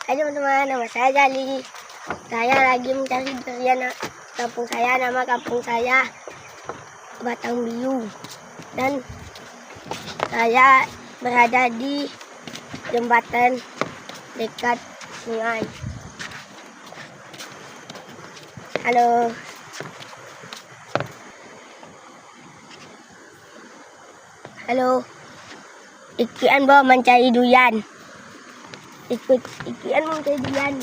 Hai teman-teman, nama saya Jali. Saya lagi mencari durian kampung saya. Nama kampung saya Batang Biu. Dan saya berada di jembatan dekat sungai. Halo. Halo. Ikian bawa mencari durian. Ikian mencari durian.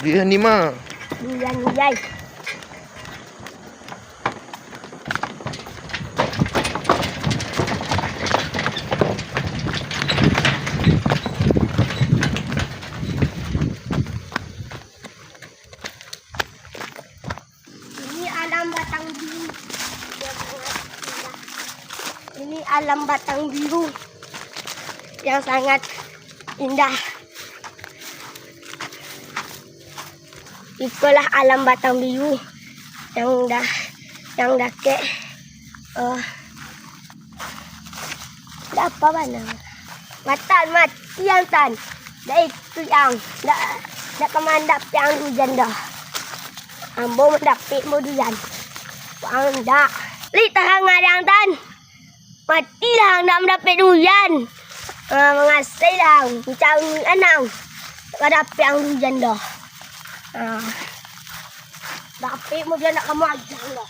Durian di mana? Durian guys. Ini alam Batang Biru. Ini alam Batang Biru yang sangat indah. Itulah alam Batang Biru yang dake apa mana? Mati yang tan. Dah itu yang dah kemandap yang hujan dah. Ambo mendapik modulan. Anda lihat hangat yang tan. Mati lang nak mendapik hujan. Mengasih lang, mencari anang. Mendapik yang hujan dah. Dapik modulan nak kamu aja dah.